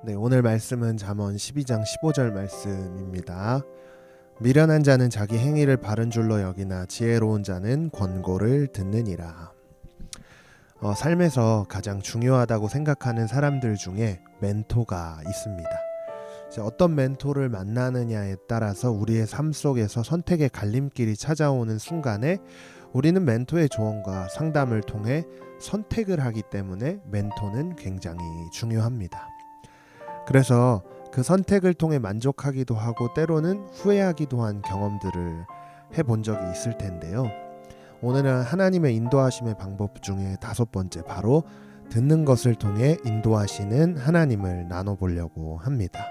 네, 오늘 말씀은 잠언 12장 15절 말씀입니다. 미련한 자는 자기 행위를 바른 줄로 여기나 지혜로운 자는 권고를 듣느니라. 삶에서 가장 중요하다고 생각하는 사람들 중에 멘토가 있습니다. 어떤 멘토를 만나느냐에 따라서 우리의 삶 속에서 선택의 갈림길이 찾아오는 순간에 우리는 멘토의 조언과 상담을 통해 선택을 하기 때문에 멘토는 굉장히 중요합니다. 그래서 그 선택을 통해 만족하기도 하고 때로는 후회하기도 한 경험들을 해본 적이 있을 텐데요. 오늘은 하나님의 인도하심의 방법 중에 5번째, 바로 듣는 것을 통해 인도하시는 하나님을 나눠보려고 합니다.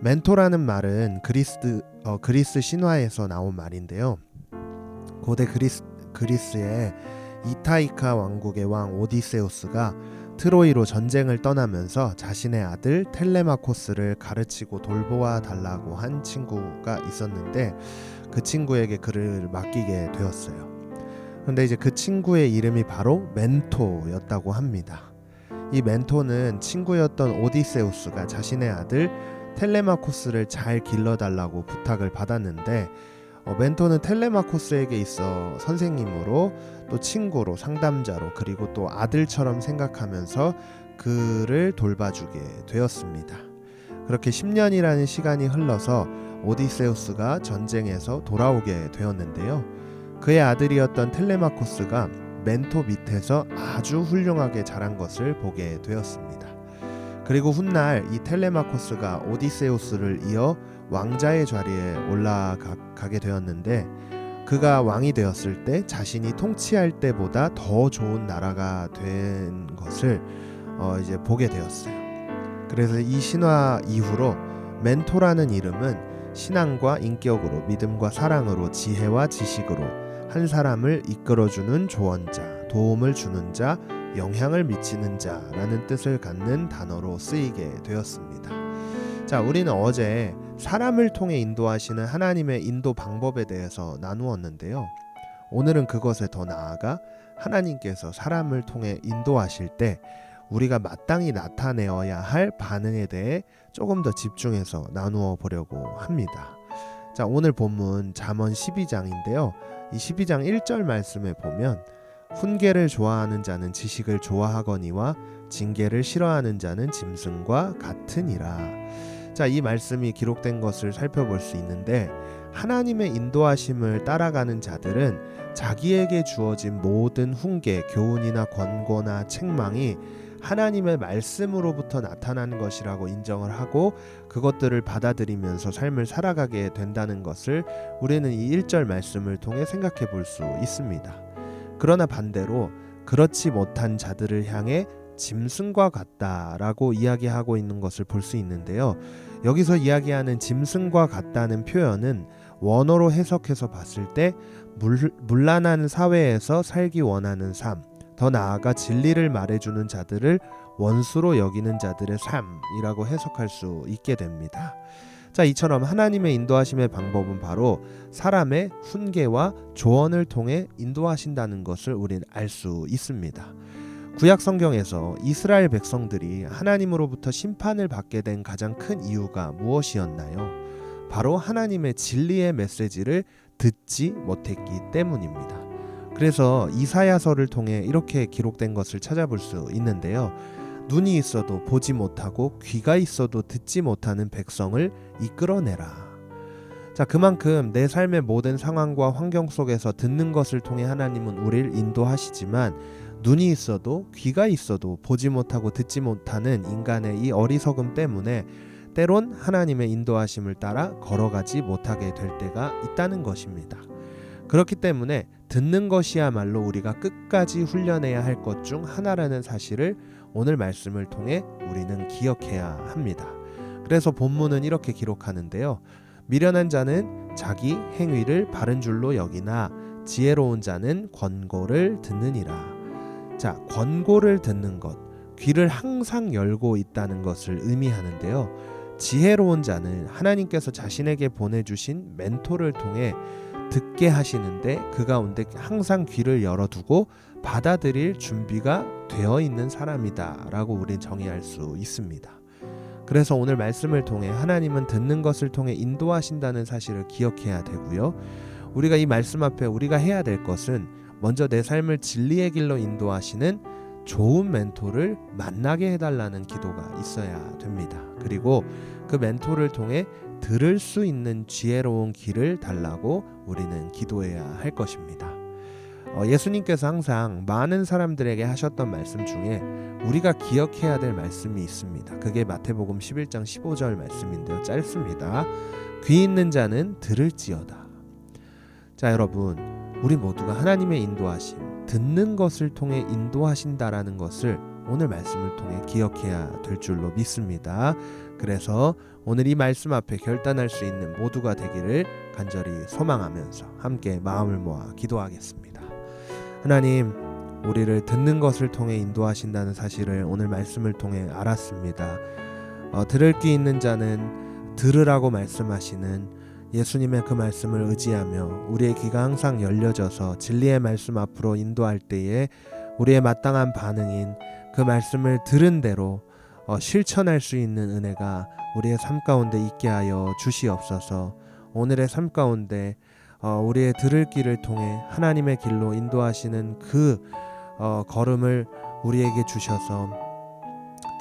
멘토라는 말은 그리스 신화에서 나온 말인데요. 고대 그리스의 이타이카 왕국의 왕 오디세우스가 트로이로 전쟁을 떠나면서 자신의 아들 텔레마코스를 가르치고 돌보아 달라고 한 친구가 있었는데 그 친구에게 그를 맡기게 되었어요. 그런데 이제 그 친구의 이름이 바로 멘토였다고 합니다. 이 멘토는 친구였던 오디세우스가 자신의 아들 텔레마코스를 잘 길러달라고 부탁을 받았는데 멘토는 텔레마코스에게 있어 선생님으로 또 친구로 상담자로 그리고 또 아들처럼 생각하면서 그를 돌봐주게 되었습니다. 그렇게 10년이라는 시간이 흘러서 오디세우스가 전쟁에서 돌아오게 되었는데요. 그의 아들이었던 텔레마코스가 멘토 밑에서 아주 훌륭하게 자란 것을 보게 되었습니다. 그리고 훗날 이 텔레마코스가 오디세우스를 이어 왕자의 자리에 올라가게 되었는데 그가 왕이 되었을 때 자신이 통치할 때보다 더 좋은 나라가 된 것을 이제 보게 되었어요. 그래서 이 신화 이후로 멘토라는 이름은 신앙과 인격으로, 믿음과 사랑으로, 지혜와 지식으로 한 사람을 이끌어주는 조언자, 도움을 주는 자, 영향을 미치는 자라는 뜻을 갖는 단어로 쓰이게 되었습니다. 자, 우리는 어제 사람을 통해 인도하시는 하나님의 인도 방법에 대해서 나누었는데요. 오늘은 그것에 더 나아가 하나님께서 사람을 통해 인도하실 때 우리가 마땅히 나타내어야 할 반응에 대해 조금 더 집중해서 나누어 보려고 합니다. 자, 오늘 본문 잠언 12장인데요. 이 12장 1절 말씀에 보면 훈계를 좋아하는 자는 지식을 좋아하거니와 징계를 싫어하는 자는 짐승과 같으니라. 자, 이 말씀이 기록된 것을 살펴볼 수 있는데 하나님의 인도하심을 따라가는 자들은 자기에게 주어진 모든 훈계, 교훈이나 권고나 책망이 하나님의 말씀으로부터 나타나는 것이라고 인정을 하고 그것들을 받아들이면서 삶을 살아가게 된다는 것을 우리는 이 1절 말씀을 통해 생각해 볼 수 있습니다. 그러나 반대로 그렇지 못한 자들을 향해 짐승과 같다라고 이야기하고 있는 것을 볼 수 있는데요. 여기서 이야기하는 짐승과 같다는 표현은 원어로 해석해서 봤을 때 문란한 사회에서 살기 원하는 삶, 더 나아가 진리를 말해주는 자들을 원수로 여기는 자들의 삶이라고 해석할 수 있게 됩니다. 자, 이처럼 하나님의 인도하심의 방법은 바로 사람의 훈계와 조언을 통해 인도하신다는 것을 우리는 알 수 있습니다. 구약 성경에서 이스라엘 백성들이 하나님으로부터 심판을 받게 된 가장 큰 이유가 무엇이었나요? 바로 하나님의 진리의 메시지를 듣지 못했기 때문입니다. 그래서 이사야서를 통해 이렇게 기록된 것을 찾아볼 수 있는데요. 눈이 있어도 보지 못하고 귀가 있어도 듣지 못하는 백성을 이끌어내라. 자, 그만큼 내 삶의 모든 상황과 환경 속에서 듣는 것을 통해 하나님은 우리를 인도하시지만 눈이 있어도 귀가 있어도 보지 못하고 듣지 못하는 인간의 이 어리석음 때문에 때론 하나님의 인도하심을 따라 걸어가지 못하게 될 때가 있다는 것입니다. 그렇기 때문에 듣는 것이야말로 우리가 끝까지 훈련해야 할 것 중 하나라는 사실을 오늘 말씀을 통해 우리는 기억해야 합니다. 그래서 본문은 이렇게 기록하는데요. 미련한 자는 자기 행위를 바른 줄로 여기나 지혜로운 자는 권고를 듣느니라. 자, 권고를 듣는 것, 귀를 항상 열고 있다는 것을 의미하는데요. 지혜로운 자는 하나님께서 자신에게 보내주신 멘토를 통해 듣게 하시는데 그 가운데 항상 귀를 열어두고 받아들일 준비가 되어 있는 사람이다 라고 우린 정의할 수 있습니다. 그래서 오늘 말씀을 통해 하나님은 듣는 것을 통해 인도하신다는 사실을 기억해야 되고요. 우리가 이 말씀 앞에 우리가 해야 될 것은 먼저 내 삶을 진리의 길로 인도하시는 좋은 멘토를 만나게 해달라는 기도가 있어야 됩니다. 그리고 그 멘토를 통해 들을 수 있는 지혜로운 길을 달라고 우리는 기도해야 할 것입니다. 예수님께서 항상 많은 사람들에게 하셨던 말씀 중에 우리가 기억해야 될 말씀이 있습니다. 그게 마태복음 11장 15절 말씀인데요. 짧습니다. 귀 있는 자는 들을지어다. 자, 여러분, 우리 모두가 하나님의 인도하심, 듣는 것을 통해 인도하신다라는 것을 오늘 말씀을 통해 기억해야 될 줄로 믿습니다. 그래서 오늘 이 말씀 앞에 결단할 수 있는 모두가 되기를 간절히 소망하면서 함께 마음을 모아 기도하겠습니다. 하나님, 우리를 듣는 것을 통해 인도하신다는 사실을 오늘 말씀을 통해 알았습니다. 들을 귀 있는 자는 들으라고 말씀하시는 예수님의 그 말씀을 의지하며 우리의 귀가 항상 열려져서 진리의 말씀 앞으로 인도할 때에 우리의 마땅한 반응인 그 말씀을 들은 대로 실천할 수 있는 은혜가 우리의 삶 가운데 있게 하여 주시옵소서. 오늘의 삶 가운데 우리의 들을 길을 통해 하나님의 길로 인도하시는 그 걸음을 우리에게 주셔서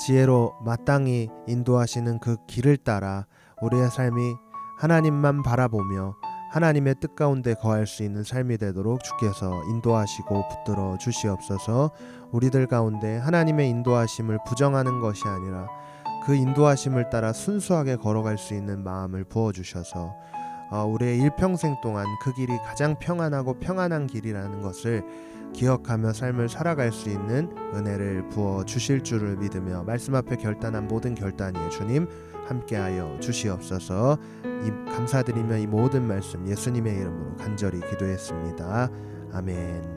지혜로 마땅히 인도하시는 그 길을 따라 우리의 삶이 하나님만 바라보며 하나님의 뜻 가운데 거할 수 있는 삶이 되도록 주께서 인도하시고 붙들어 주시옵소서. 우리들 가운데 하나님의 인도하심을 부정하는 것이 아니라 그 인도하심을 따라 순수하게 걸어갈 수 있는 마음을 부어주셔서 우리의 일평생 동안 그 길이 가장 평안하고 평안한 길이라는 것을 기억하며 삶을 살아갈 수 있는 은혜를 부어 주실 줄을 믿으며 말씀 앞에 결단한 모든 결단이 주님 함께하여 주시옵소서. 감사드리며 이 모든 말씀 예수님의 이름으로 간절히 기도했습니다. 아멘.